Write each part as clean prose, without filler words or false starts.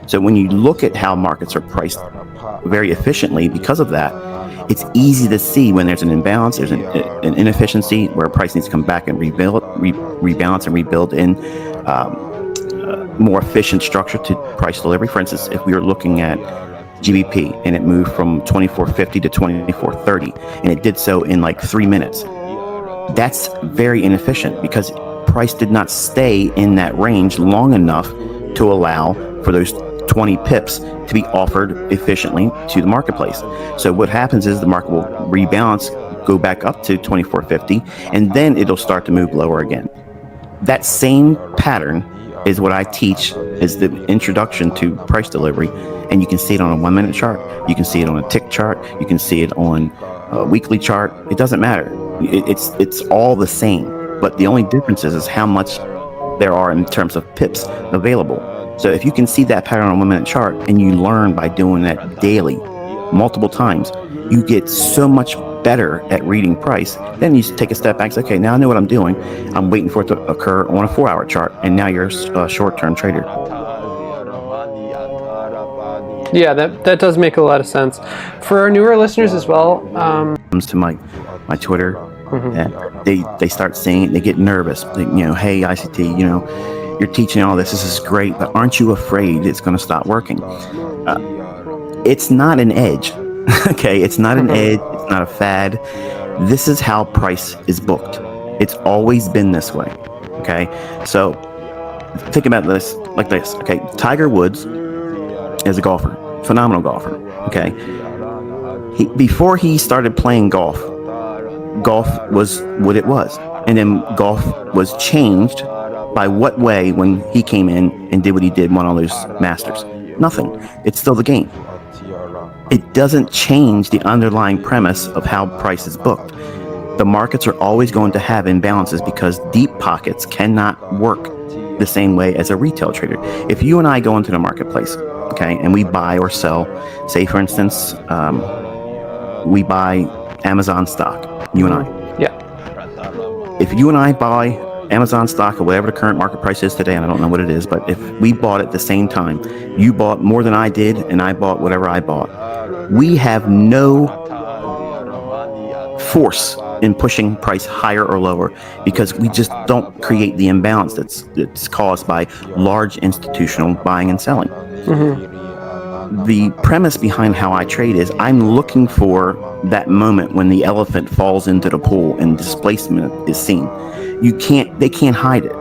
So when you look at how markets are priced very efficiently because of that, it's easy to see when there's an imbalance, there's an inefficiency where a price needs to come back and rebalance and rebuild in more efficient structure to price delivery. For instance, if we were looking at GBP and it moved from 24.50 to 24.30 and it did so in like 3 minutes, that's very inefficient because price did not stay in that range long enough to allow for those 20 pips to be offered efficiently to the marketplace. So what happens is the market will rebalance, go back up to 24.50, and then it'll start to move lower again. That same pattern is what I teach is the introduction to price delivery, and you can see it on a 1 minute chart, you can see it on a tick chart, you can see it on a weekly chart. It doesn't matter. It's all the same, but the only difference is how much there are in terms of pips available. So if you can see that pattern on a 1 minute chart and you learn by doing that daily, multiple times, you get so much better at reading price. Then you take a step back and say, okay, now I know what I'm doing. I'm waiting for it to occur on a 4 hour chart. And now you're a short-term trader. Yeah, that does make a lot of sense. For our newer listeners as well. Comes to my Twitter, and they start seeing it, they get nervous. They, hey, ICT, you're teaching all this. This is great, but aren't you afraid it's going to stop working? It's not an edge. Okay, it's not an edge. It's not a fad. This is how price is booked. It's always been this way. Okay, so think about this like this. Okay, Tiger Woods is a golfer, phenomenal golfer. Okay, before he started playing golf was what it was, and then golf was changed by what way when he came in and did what he did, won all those Masters. Nothing. It's still the game. It doesn't change the underlying premise of how price is booked. The markets are always going to have imbalances because deep pockets cannot work the same way as a retail trader. If you and I go into the marketplace, okay, and we buy or sell, say for instance, we buy Amazon stock, you and I. Yeah. If you and I buy Amazon stock or whatever the current market price is today, and I don't know what it is, but if we bought at the same time, you bought more than I did and I bought whatever I bought, we have no force in pushing price higher or lower because we just don't create the imbalance that's caused by large institutional buying and selling. The premise behind how I trade is I'm looking for that moment when the elephant falls into the pool and displacement is seen. They can't hide it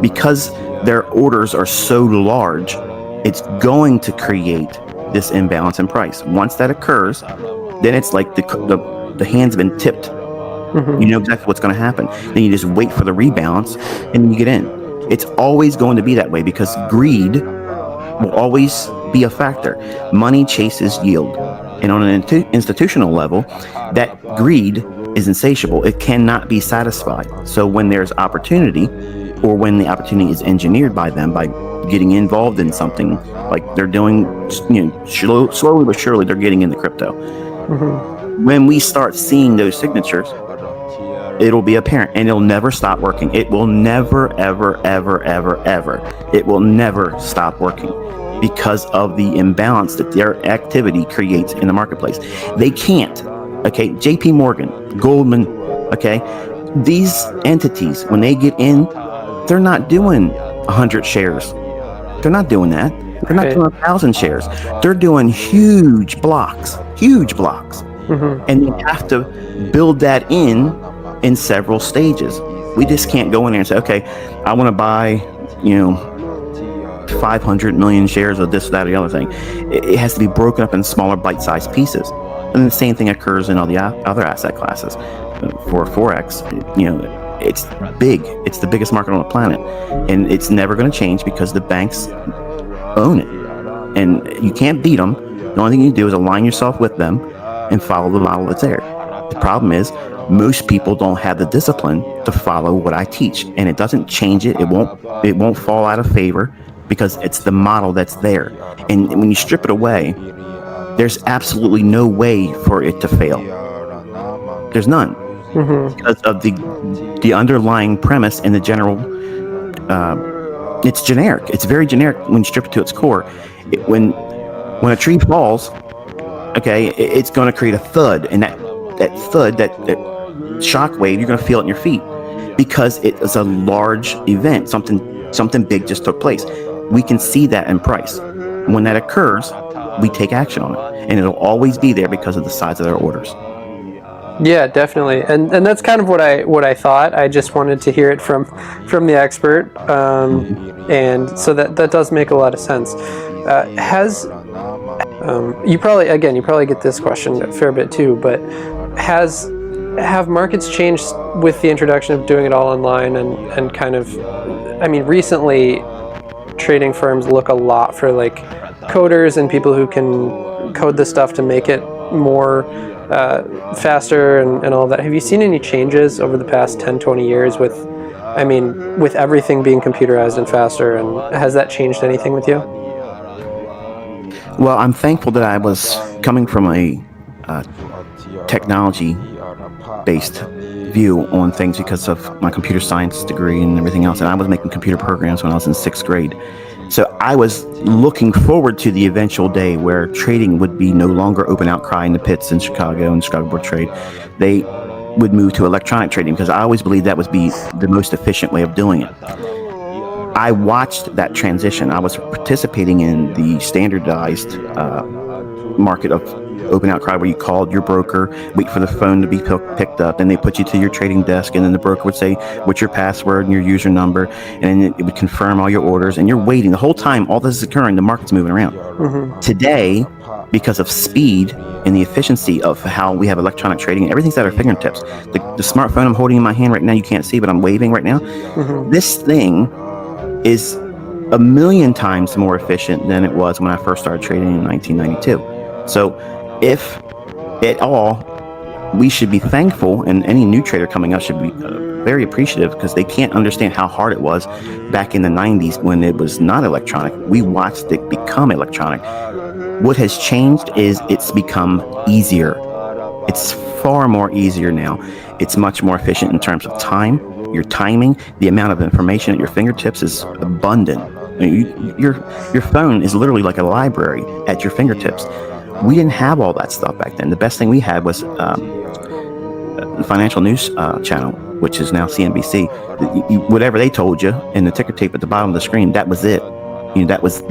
because their orders are so large. It's going to create this imbalance in price. Once that occurs, then it's like the hand's been tipped. You know exactly what's going to happen. Then you just wait for the rebalance and you get in. It's always going to be that way because greed will always be a factor. Money chases yield. And on an institutional level, that greed is insatiable. It cannot be satisfied. So when there's opportunity, or when the opportunity is engineered by them by getting involved in something like they're doing, slowly but surely they're getting into crypto. When we start seeing those signatures, it'll be apparent and it'll never stop working. It will never, ever, ever, ever, ever. It will never stop working because of the imbalance that their activity creates in the marketplace. They can't. Okay, JP Morgan, Goldman, okay, these entities, when they get in, they're not doing 100 shares. They're not doing that. They're not doing 1,000 shares. They're doing huge blocks. And you have to build that in several stages. We just can't go in there and say, okay, I want to buy, 500 million shares of this, that, or the other thing. It has to be broken up in smaller bite-sized pieces. And the same thing occurs in all the other asset classes. For Forex, it's big. It's the biggest market on the planet. And it's never going to change because the banks own it. And you can't beat them. The only thing you do is align yourself with them and follow the model that's there. The problem is most people don't have the discipline to follow what I teach, and it doesn't change it. It won't fall out of favor because it's the model that's there. And when you strip it away, there's absolutely no way for it to fail. There's none because of the underlying premise and the general It's generic. It's very generic when you strip it to its core. When a tree falls, okay, it's going to create a thud, and that thud, that shock wave, you're going to feel it in your feet because it is a large event. Something big just took place. We can see that in price. When that occurs, we take action on it, and it'll always be there because of the size of their orders. Yeah, definitely, and that's kind of what I thought. I just wanted to hear it from the expert, and so that does make a lot of sense. You probably get this question a fair bit too, but have markets changed with the introduction of doing it all online and kind of, I mean, recently trading firms look a lot for like coders and people who can code this stuff to make it more faster and all that. Have you seen any changes over the past 10, 20 years with everything being computerized and faster, and has that changed anything with you? Well, I'm thankful that I was coming from a technology-based view on things because of my computer science degree and everything else, and I was making computer programs when I was in 6th grade. So I was looking forward to the eventual day where trading would be no longer open outcry in the pits in Chicago and Chicago Board of Trade. They would move to electronic trading because I always believed that would be the most efficient way of doing it. I watched that transition. I was participating in the standardized market of open outcry, where you called your broker, wait for the phone to be picked up, and they put you to your trading desk, and then the broker would say, what's your password and your user number, and then it would confirm all your orders, and you're waiting. The whole time all this is occurring, the market's moving around. Mm-hmm. Today, because of speed and the efficiency of how we have electronic trading, everything's at our fingertips. The smartphone I'm holding in my hand right now, you can't see, but I'm waving right now. Mm-hmm. This thing is a million times more efficient than it was when I first started trading in 1992. So if at all, we should be thankful, and any new trader coming up should be very appreciative, because they can't understand how hard it was back in the 90s when it was not electronic. We watched it become electronic. What has changed is it's become easier. It's far more easier now. It's much more efficient in terms of time, your timing, the amount of information at your fingertips is abundant. I mean, your phone is literally like a library at your fingertips. We didn't have all that stuff back then. The best thing we had was the Financial News Channel, which is now CNBC. Whatever they told you in the ticker tape at the bottom of the screen, that was it. That's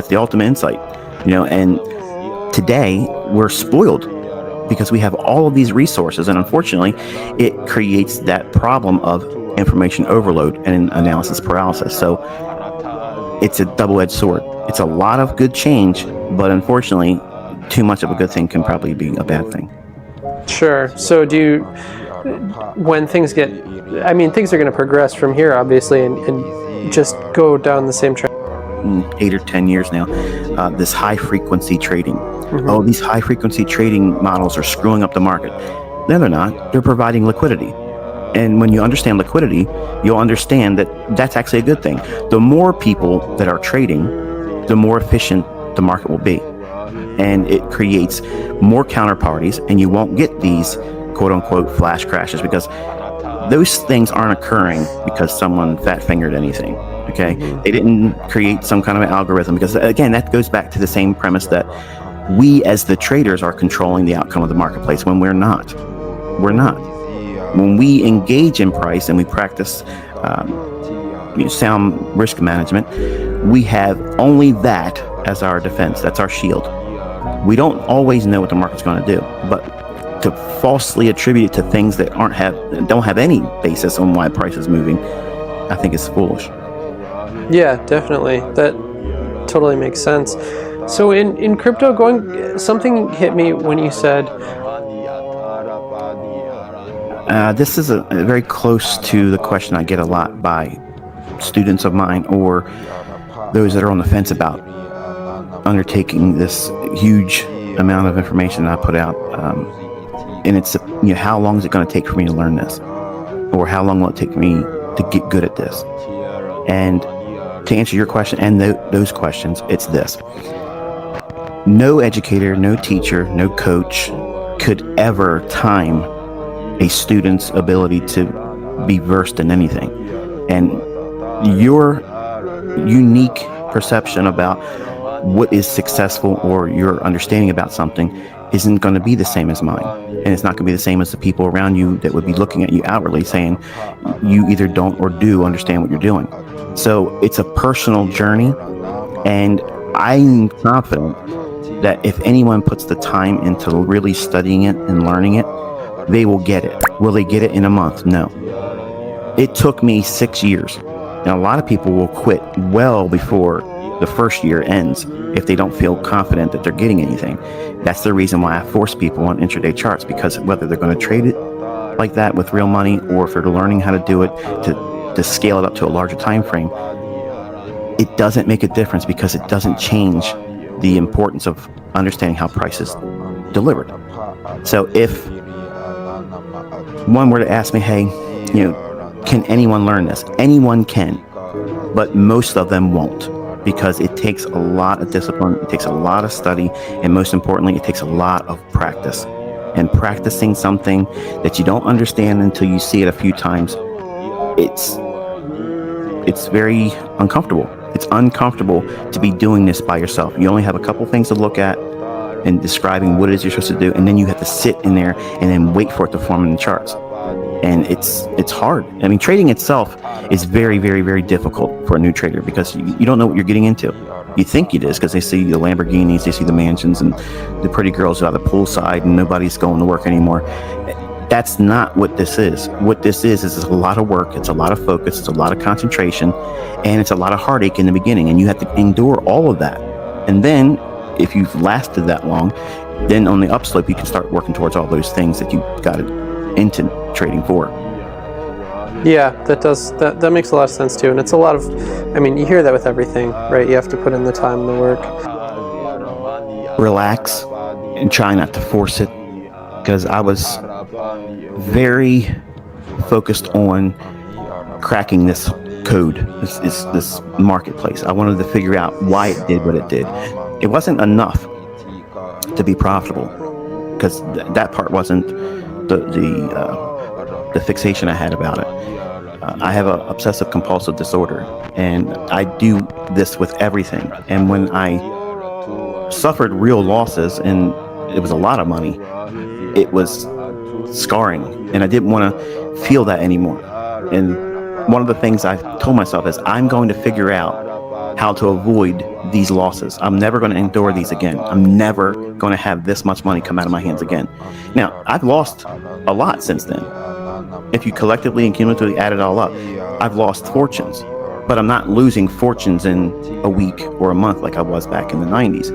the ultimate insight. And today we're spoiled because we have all of these resources, and unfortunately, it creates that problem of information overload and analysis paralysis. So it's a double-edged sword. It's a lot of good change, but unfortunately, too much of a good thing can probably be a bad thing. Sure. So when things things are going to progress from here, obviously, and just go down the same track. 8 or 10 years now, this high-frequency trading. Mm-hmm. Oh, these high-frequency trading models are screwing up the market. No, they're not. They're providing liquidity. And when you understand liquidity, you'll understand that that's actually a good thing. The more people that are trading, the more efficient the market will be. And it creates more counterparties, and you won't get these quote-unquote flash crashes, because those things aren't occurring because someone fat-fingered anything. Okay, they didn't create some kind of an algorithm, because again, that goes back to the same premise that we as the traders are controlling the outcome of the marketplace, when we're not. We're not. When we engage in price and we practice sound risk management, we have only that as our defense. That's our shield. We don't always know what the market's going to do, but to falsely attribute it to things that don't have any basis on why price is moving, I think is foolish. Yeah, definitely. That totally makes sense. So in crypto, something hit me when you said, this is a very close to the question I get a lot by students of mine, or those that are on the fence about undertaking this huge amount of information that I put out. And it's, how long is it going to take for me to learn this? Or how long will it take me to get good at this? And to answer your question and those questions, it's this. No educator, no teacher, no coach could ever time a student's ability to be versed in anything. And your unique perception about what is successful, or your understanding about something isn't going to be the same as mine. And it's not going to be the same as the people around you that would be looking at you outwardly saying you either don't or do understand what you're doing. So it's a personal journey, and I'm confident that if anyone puts the time into really studying it and learning it, they will get it. Will they get it in a month? No. It took me 6 years. And a lot of people will quit well before the first year ends if they don't feel confident that they're getting anything. That's the reason why I force people on intraday charts, because whether they're going to trade it like that with real money, or if they're learning how to do it to scale it up to a larger time frame, it doesn't make a difference, because it doesn't change the importance of understanding how price is delivered. So if one were to ask me, hey, can anyone learn this? Anyone can, but most of them won't, because it takes a lot of discipline, it takes a lot of study, and most importantly, it takes a lot of practice. And practicing something that you don't understand until you see it a few times, it's very uncomfortable. It's uncomfortable to be doing this by yourself. You only have a couple things to look at and describing what it is you're supposed to do, and then you have to sit in there and then wait for it to form in the charts. And it's hard. I mean, trading itself is very, very, very difficult for a new trader, because you don't know what you're getting into. You think it is, because they see the Lamborghinis, they see the mansions, and the pretty girls out the poolside, and nobody's going to work anymore. That's not what this is. What this is a lot of work, it's a lot of focus, it's a lot of concentration, and it's a lot of heartache in the beginning, and you have to endure all of that. And then, if you've lasted that long, then on the upslope, you can start working towards all those things that you got into trading for. Yeah, that makes a lot of sense too. And it's a lot of, I mean, you hear that with everything, right? You have to put in the time and the work. Relax and try not to force it, because I was very focused on cracking this code, this marketplace. I wanted to figure out why it did what it did. It wasn't enough to be profitable, because that part wasn't the fixation I had about it. I have an obsessive compulsive disorder, and I do this with everything. And when I suffered real losses, and it was a lot of money, it was scarring, and I didn't want to feel that anymore. And one of the things I told myself is, I'm going to figure out how to avoid these losses. I'm never going to endure these again. I'm never going to have this much money come out of my hands again. Now, I've lost a lot since then. If you collectively and cumulatively add it all up, I've lost fortunes, but I'm not losing fortunes in a week or a month like I was back in the 90s.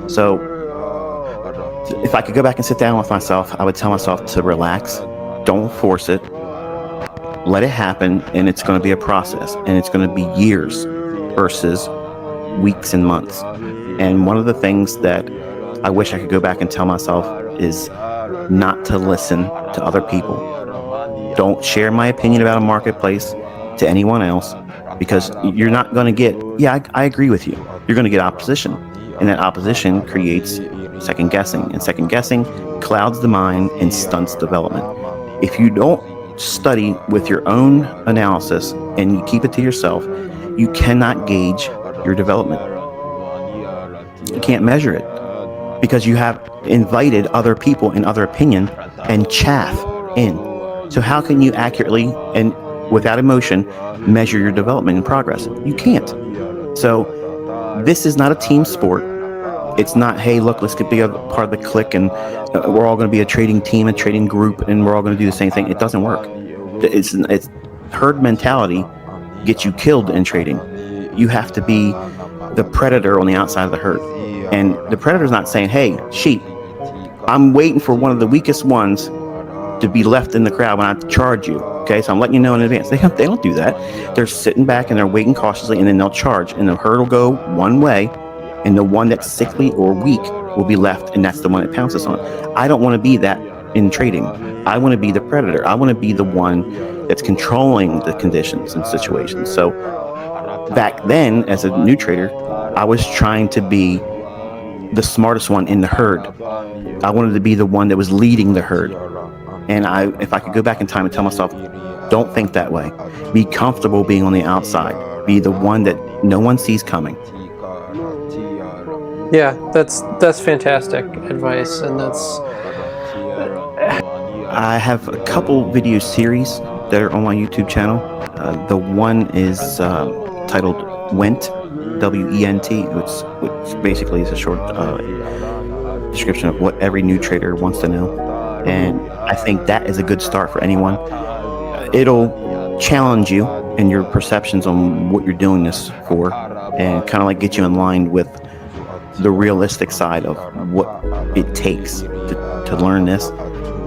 So if I could go back and sit down with myself, I would tell myself to relax, don't force it, let it happen, and it's going to be a process, and it's going to be years versus weeks and months. And one of the things that I wish I could go back and tell myself is not to listen to other people. Don't share my opinion about a marketplace to anyone else, because you're not going to get, I agree with you. You're going to get opposition, and that opposition creates second guessing, and second guessing clouds the mind and stunts development. If you don't study with your own analysis and you keep it to yourself, you cannot gauge your development. You can't measure it, because you have invited other people and other opinion and chaff in. So how can you accurately and without emotion measure your development and progress? You can't. So this is not a team sport. It's not, hey, look, let's be a part of the clique, and we're all going to be a trading team, a trading group, and we're all going to do the same thing. It doesn't work. It's herd mentality gets you killed in trading. You have to be the predator on the outside of the herd. And the predator's not saying, hey, sheep, I'm waiting for one of the weakest ones to be left in the crowd when I charge you. Okay, so I'm letting you know in advance. They don't do that. They're sitting back and they're waiting cautiously, and then they'll charge, and the herd will go one way, and the one that's sickly or weak will be left, and that's the one that pounces on. I don't want to be that in trading. I want to be the predator. I want to be the one that's controlling the conditions and situations. So back then, as a new trader, I was trying to be the smartest one in the herd. I wanted to be the one that was leading the herd. And if I could go back in time and tell myself, don't think that way. Be comfortable being on the outside. Be the one that no one sees coming. Yeah, that's fantastic advice, and that's I have a couple video series that are on my YouTube channel. The one is titled Went, W-E-N-T, which basically is a short description of what every new trader wants to know. And I think that is a good start for anyone. It'll challenge you and your perceptions on what you're doing this for, and kind of like get you in line with the realistic side of what it takes to learn this.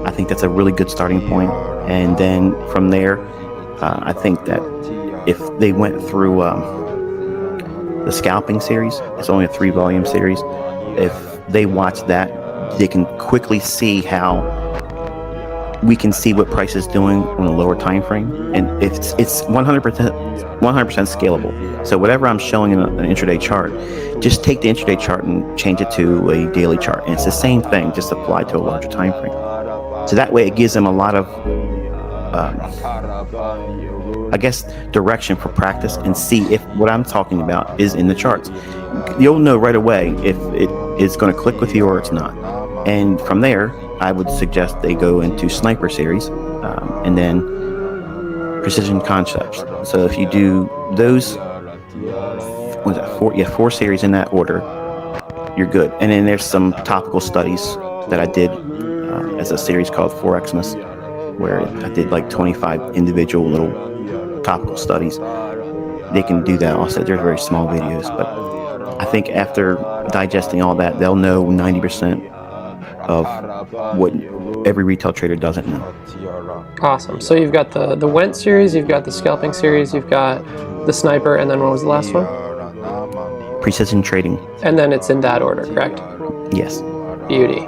I think that's a really good starting point. And then from there, I think that if they went through the scalping series, it's only a 3-volume series. If they watch that, they can quickly see how we can see what price is doing on a lower time frame, and it's 100% scalable. So whatever I'm showing in an intraday chart, just take the intraday chart and change it to a daily chart, and it's the same thing, just applied to a larger time frame. So that way, it gives them a lot of, I guess, direction for practice, and see if what I'm talking about is in the charts. You'll know right away if it is going to click with you or it's not. And from there, I would suggest they go into Sniper series, and then Precision Concepts. So if you do those, what is that, 4? Yeah, 4 series in that order, you're good. And then there's some topical studies that I did as a series called Forexmas, where I did like 25 individual little topical studies. They can do that also. They're very small videos, but I think after digesting all that, they'll know 90% of what every retail trader doesn't know. awesome. So you've got the Went series, you've got the scalping series, you've got the Sniper, and then what was the last one? Precision trading. And then it's in that order, correct? Yes. Beauty.